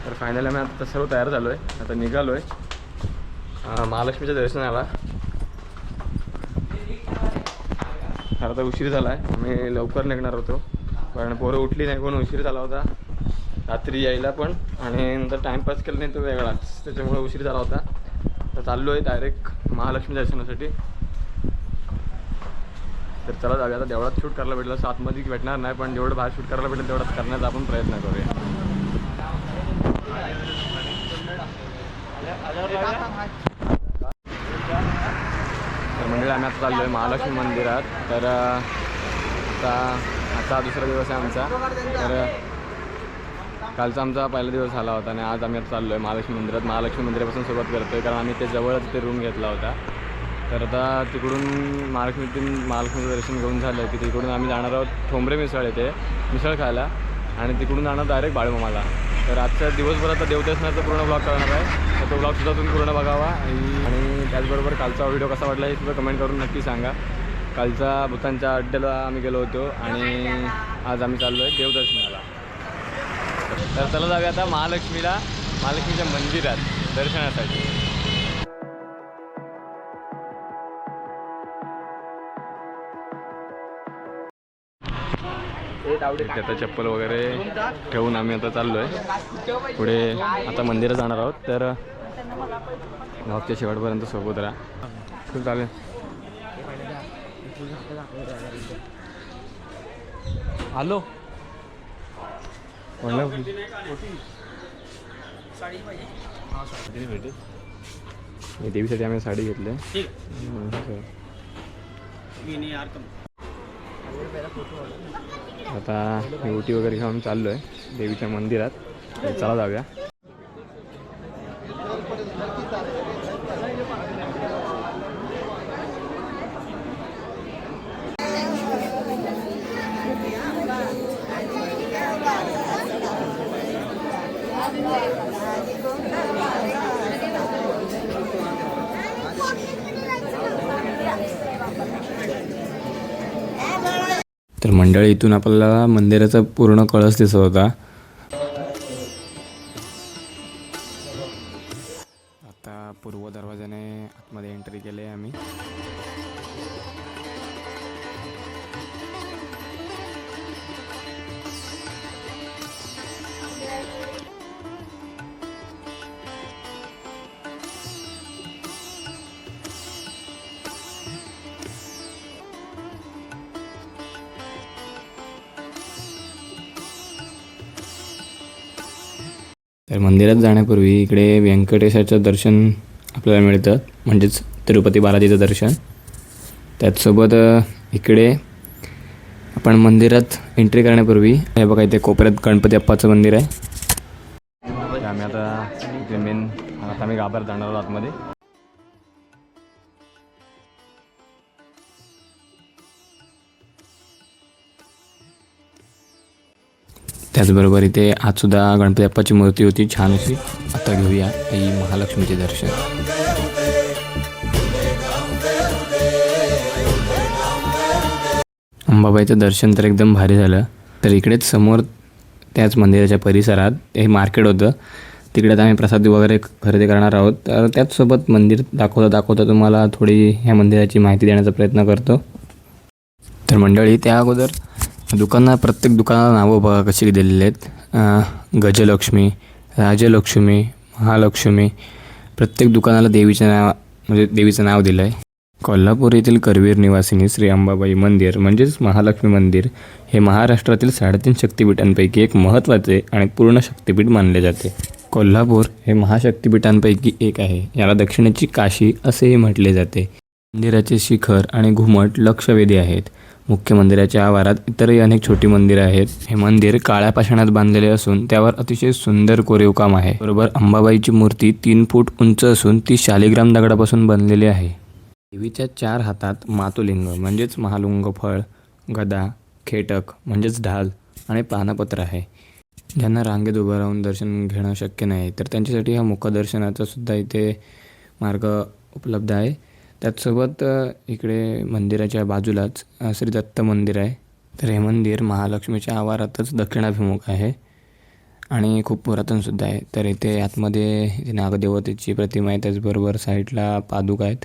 तर फायनली आम्ही आता सर्व तयार झालो आहे, आता निघालो आहे महालक्ष्मीच्या दर्शनाला. खरं तर उशीर झाला आहे, आम्ही लवकर निघणार होतो कारण पोरं उठली नाही, पण उशीर झाला होता रात्री यायला पण, आणि नंतर टाईमपास केला नाही तो वेगळाच, त्याच्यामुळे उशीर झाला होता. तर चाललो आहे डायरेक्ट महालक्ष्मी दर्शनासाठी. तर चला जाऊया. आता जेवढाच शूट करायला भेटलं, 7मध्ये भेटणार नाही, पण जेवढं बाहेर शूट करायला भेटेल तेवढाच करण्याचा आपण प्रयत्न करूया. तर म्हणजे आम्ही आता चाललो आहे महालक्ष्मी मंदिरात. तर आता दुसरा दिवस आहे आमचा. तर कालचा आमचा पहिला दिवस झाला होता आणि आज आम्ही आता चाललो आहे महालक्ष्मी मंदिरात. महालक्ष्मी मंदिरापासून सुरुवात करतो आहे कारण आम्ही ते जवळच ते रूम घेतला होता. तर आता तिकडून महालक्ष्मीचं दर्शन घेऊन झालं की तिकडून आम्ही जाणार आहोत ठोंबरे मिसळ येते मिसळ खायला, आणि तिकडून जाणार डायरेक्ट बाळूमामाला. तर आजच्या दिवसभर आता देवदर्शनाचा पूर्ण ब्लॉग करणार आहे, तर तो ब्लॉगसुद्धा तुम्ही पूर्ण बघावा. आणि त्याचबरोबर कालचा व्हिडिओ कसा वाटला हे सुद्धा कमेंट करून नक्की सांगा. कालचा भूतांच्या अड्ड्याला आम्ही गेलो होतो आणि आज आम्ही चाललो आहे देवदर्शनाला. तर चला जाऊया आता महालक्ष्मीच्या मंदिरात दर्शनासाठी. आता चप्पल वगैरे ठेवून आम्ही आता चाललो आहे पुढे. आता मंदिरात जाणार आहोत, तर ब्लॉगच्या शेवटपर्यंत सोबत राहा. खूप चालेल. हॅलो म्हणलं देवीसाठी आम्ही साडी घेतली. आता ओटी वगैरे घेऊन चाललो आहे देवीच्या मंदिरात. चला जाऊया. तर मंडळी, इथून आपल्याला मंदिराचा पूर्ण कळस दिसत होता. आता पूर्व दरवाजाने आतमध्ये एंट्री केली आहे आम्ही. तर मंदिरात जाण्यापूर्वी इकडे व्यंकटेशाचं दर्शन आपल्याला मिळतं, म्हणजेच तिरुपती बालाजीचं दर्शन. त्याचसोबत इकडे आपण मंदिरात एंट्री करण्यापूर्वी हे बघा, इथे कोपऱ्यात गणपती बाप्पाचं मंदिर आहे. आम्ही आता आम्ही गाभाऱ्यात जाणार आहोत आतमध्ये. त्याचबरोबर इथे आजसुद्धा गणपती बाप्पाची मूर्ती होती छान अशी. आता घेऊया आई महालक्ष्मीचे दर्शन. अंबाबाईचं दर्शन तर एकदम भारी झालं. तर इकडेच समोर त्याच मंदिराच्या परिसरात हे मार्केट होतं, तिकडे आम्ही प्रसाद वगैरे खरेदी करणार आहोत. तर त्याचसोबत मंदिर दाखवता तुम्हाला थोडी ह्या मंदिराची माहिती देण्याचा प्रयत्न करतो. तर मंडळी, त्या अगोदर प्रत्येक दुकानाला नावं बघा कशी दिलेली आहेत. गजलक्ष्मी, राजलक्ष्मी, महालक्ष्मी, प्रत्येक दुकानाला देवीचं नाव दिलं आहे. कोल्हापूर येथील करवीर निवासिनी श्री अंबाबाई मंदिर म्हणजेच महालक्ष्मी मंदिर हे महाराष्ट्रातील 3.5 शक्तिपीठांपैकी एक महत्त्वाचे आणि पूर्ण शक्तिपीठ मानले जाते. कोल्हापूर हे महाशक्तिपीठांपैकी एक आहे. याला दक्षिणेची काशी असेही म्हटले जाते. मंदिराचे शिखर आणि घुमट लक्षवेधी आहेत. मुख्य मंदिराच्या आवारात इतरही अनेक छोटी मंदिरे आहेत. हे मंदिर काळ्या पाषाणात बांधलेले असून त्यावर अतिशय सुंदर कोरीवकाम आहे. बरोबर अंबाबाईची मूर्ती 3 फूट उंच असून ती शालिग्राम दगडापासून बनलेली आहे. देवीच्या 4 हातात मातुलिंग म्हणजेच महालुंग फळ, गदा, खेटक म्हणजेच ढाल आणि पानपत्र आहे. ज्यांना रांगेत उभं राहून दर्शन घेणं शक्य नाही तर त्यांच्यासाठी हा मुखदर्शनाचा सुद्धा इथे मार्ग उपलब्ध आहे. त्याचसोबत इकडे मंदिराच्या बाजूलाच श्री दत्त मंदिर आहे. तर हे मंदिर महालक्ष्मीच्या आवारातच दक्षिणाभिमुख आहे. आणि खूप पुरातनसुद्धा आहे. तर इथे आतमध्ये इथे नागदेवतेची प्रतिमा आहे, त्याचबरोबर साईडला पादुका आहेत.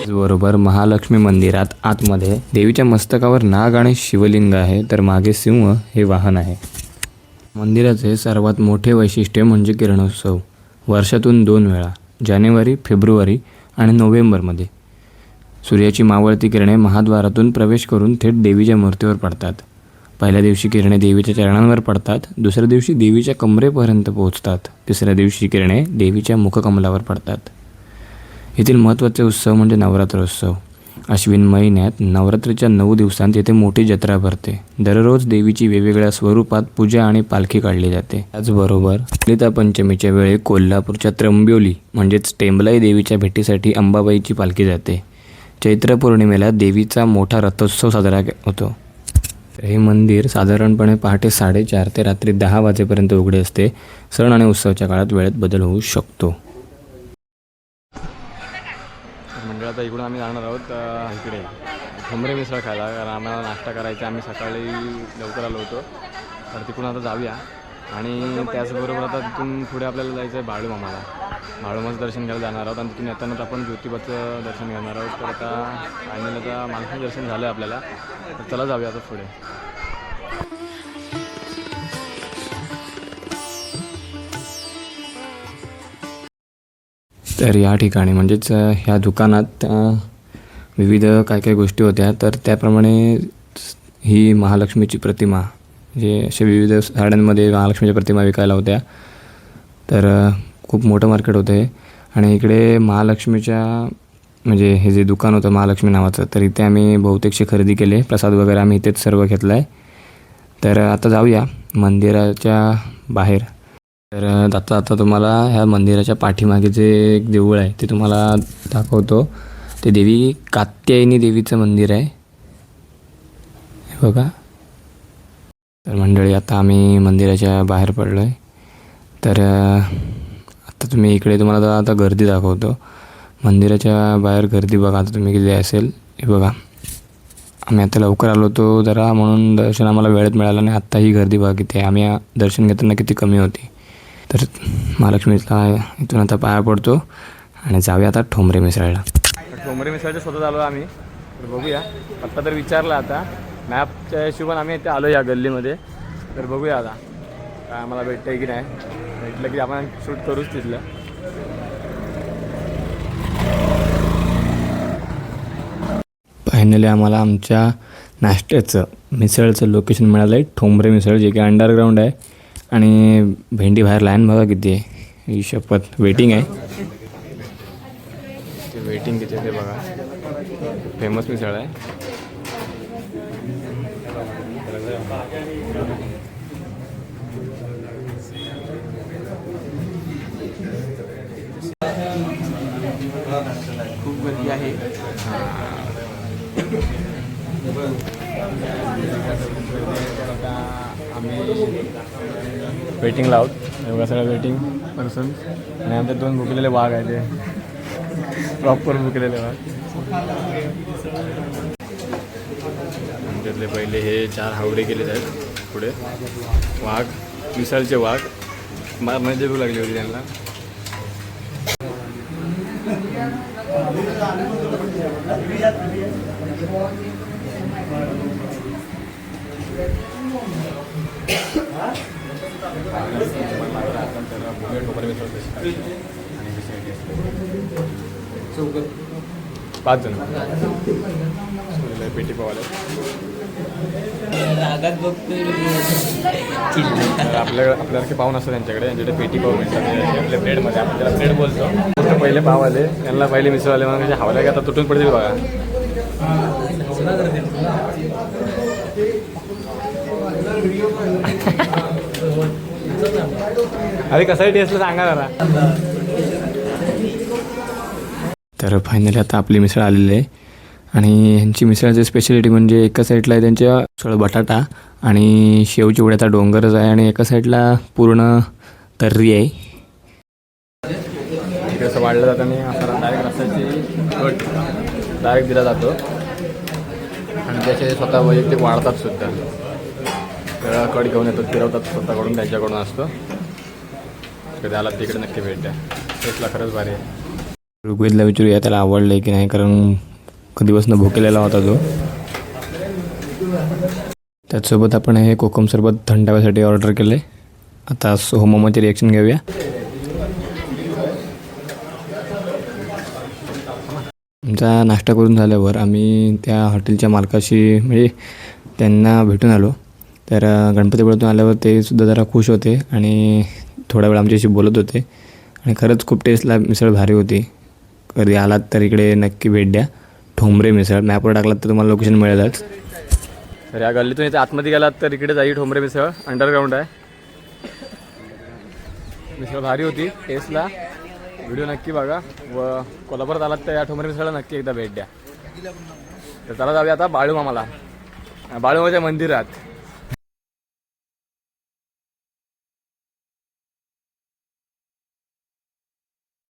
बरोबर महालक्ष्मी मंदिरात आतमध्ये देवीच्या मस्तकावर नाग आणि शिवलिंग आहे, तर मागे सिंह हे वाहन आहे. मंदिराचे सर्वात मोठे वैशिष्ट्य म्हणजे किरणोत्सव. वर्षातून 2 वेळा, जानेवारी, फेब्रुवारी आणि नोव्हेंबरमध्ये सूर्याची मावळती किरणे महाद्वारातून प्रवेश करून थेट देवीच्या मूर्तीवर पडतात. पहिल्या दिवशी किरणे देवीच्या चरणांवर पडतात, दुसऱ्या दिवशी देवीच्या कमरेपर्यंत पोहोचतात, तिसऱ्या दिवशी किरणे देवीच्या मुखकमलावर पडतात. येथील महत्त्वाचे उत्सव म्हणजे नवरात्रोत्सव. अश्विन महिन्यात नवरात्रीच्या 9 दिवसांत येथे मोठी जत्रा भरते. दररोज देवीची वेगवेगळ्या स्वरूपात पूजा आणि पालखी काढली जाते. त्याचबरोबर ललिता पंचमीच्या वेळी कोल्हापूरच्या त्र्यंबोली म्हणजेच टेंबलाई देवीच्या भेटीसाठी अंबाबाईची पालखी जाते. चैत्र पौर्णिमेला देवीचा मोठा रथोत्सव साजरा होतो. हे मंदिर साधारणपणे पहाटे 4:30 ते रात्री 10 वाजेपर्यंत उघडे असते. सण आणि उत्सवाच्या काळात वेळेत बदल होऊ शकतो. म्हणजे आता इकडून आम्ही जाणार आहोत इकडे ठोंबरे मिसळ खायला, कारण आम्हाला नाश्ता करायचा. आम्ही सकाळी लवकर आलो होतो, तर तिकडून आता जाऊया. आणि त्याचबरोबर आता तिथून पुढे आपल्याला जायचं आहे बाळूमामाला. बाळूमाचं दर्शन घ्यायला जाणार आहोत आणि तिथून येतानाच आपण ज्योतिबाचं दर्शन घेणार आहोत. तर आता फायनल आता मालखं दर्शन झालं आहे आपल्याला, तर चला जाऊया आता पुढे. तर या ठिकाणी म्हणजेच ह्या दुकानात विविध काय काय गोष्टी होत्या. तर त्याप्रमाणे ही महालक्ष्मीची प्रतिमा, जे असे विविध साड्यांमध्ये महालक्ष्मीच्या प्रतिमा विकायला होत्या. तर खूप मोठं मार्केट होतं हे. आणि इकडे महालक्ष्मीच्या म्हणजे हे जे दुकान होतं महालक्ष्मी नावाचं, तर इथे आम्ही बहुतेकशी खरेदी केले. प्रसाद वगैरे आम्ही इथेच सर्व घेतला आहे. तर आता जाऊया मंदिराच्या बाहेर. तर आता तुम्हाला ह्या मंदिराच्या पाठीमागे जे एक देऊळ आहे ते तुम्हाला दाखवतो. ते देवी कात्यायनी देवीचं मंदिर आहे, हे बघा. तर मंडळी आता आम्ही मंदिराच्या बाहेर पडलो आहे. तर आता तुम्ही इकडे तुम्हाला आता गर्दी दाखवतो. मंदिराच्या बाहेर गर्दी बघा आता तुम्ही किती असेल, हे बघा. आम्ही आता लवकर आलो होतो जरा, म्हणून दर्शन आम्हाला वेळेत मिळालं नाही. आत्ता ही गर्दी बघा किती आहे. आम्ही दर्शन घेताना किती कमी होती. तर महालक्ष्मीला इथून आता पाया पडतो आणि जाऊया आता ठोंबरे मिसळला. ठोंबरे मिसळच्या शोधात आलो आम्ही. तर बघूया, आत्ता तर विचारलं, आता मॅपच्या हिशोबाने आम्ही इथे आलो या गल्लीमध्ये. तर बघूया आता काय आम्हाला भेटतं आहे की नाही. भेटलं की आपण शूट करूच तिथलं. फायनली आम्हाला आमच्या नाश्त्याचं मिसळचं लोकेशन मिळालं आहे. ठोंबरे मिसळ, जे की अंडरग्राऊंड आहे. आणि भेंडी बाहेर लाईन बघा किती आहे. ही शपथ वेटिंग आहे. ते वेटिंग किती आहे ते बघा. फेमस मिसळ आहे. खूप गर्दी आहे. आम्ही वेटिंगला आहोत. एवढा सगळं वेटिंग पर्सन. आणि आमच्या 2 भुकलेले वाघ आहे, ते प्रॉपर भुकलेले वाघ. आमच्यातले पहिले हे 4 हावडे केलेले आहेत पुढे. वाघ, मिसळचे वाघ मारण्याची भूक लागली होती त्यांना. पाच जण पेटी पावाले. आपल्यासारखे पाहून असतं त्यांच्याकडे. त्यांच्याकडे पेटी पाव मिळतात आपल्या ब्रेडमध्ये. आपण त्याला ब्रेड बोलतो. पहिले पाव आले, त्यांना पहिले मिसळ आले, मग हावल्या की आता तुटून पडतील बघा. अरे कसाही टेस्ट सांगा जरा. तर फायनली आता आपली मिसळ आलेली आहे. आणि ह्यांची मिसळची स्पेशालिटी म्हणजे एका साईडला आहे त्यांच्या सळ बटाटा आणि शेव चिवड्याचा डोंगरच आहे, आणि एका साईडला पूर्ण तर्री आहे. असं वाढलं जातं आणि असं डायरेक्ट रस्त्याची कट डायरेक्ट दिला जातो आणि त्याचे स्वतः वैयक्तिक वाढतात सुद्धा. वेळा कड घेऊन येतात, फिरवतात स्वतःकडून, त्यांच्याकडून असतो. कधी आला तिकडे नक्की भेट द्या. टेस्टला खरंच भारी आहे. ऋग्वेदला विचारूया त्याला आवडलं आहे की नाही, कारण कधीपासून भुकेलेला होता तो. त्याचसोबत आपण हे कोकम सरबत थंडाव्यासाठी ऑर्डर केलं आहे. आता सोममाची रिॲक्शन घेऊया. आमचा नाश्ता करून झाल्यावर आम्ही त्या हॉटेलच्या मालकाशी म्हणजे त्यांना भेटून आलो. तर गणपतीपुळ्यातून आल्यावर ते सुद्धा जरा खुश होते आणि थोडा वेळ आमच्याशी बोलत होते. आणि खरंच खूप टेस्टला मिसळ भारी होती. कधी आलात तर इकडे नक्की भेट द्या. ठोंबरे मिसळ मॅपवर टाकलात तर तुम्हाला लोकेशन मिळेलच. तर या गल्लीतून इथे आतमध्ये गेलात तर इकडे जाई ठोंबरे मिसळ, अंडरग्राऊंड आहे. मिसळ भारी होती टेस्टला. व्हिडिओ नक्की बघा व कोल्हापुरात आलात तर या ठोंबरे मिसळला नक्की एकदा भेट द्या. तर चला जाऊया आता बाळूमामाला, बाळूमामाच्या मंदिरात.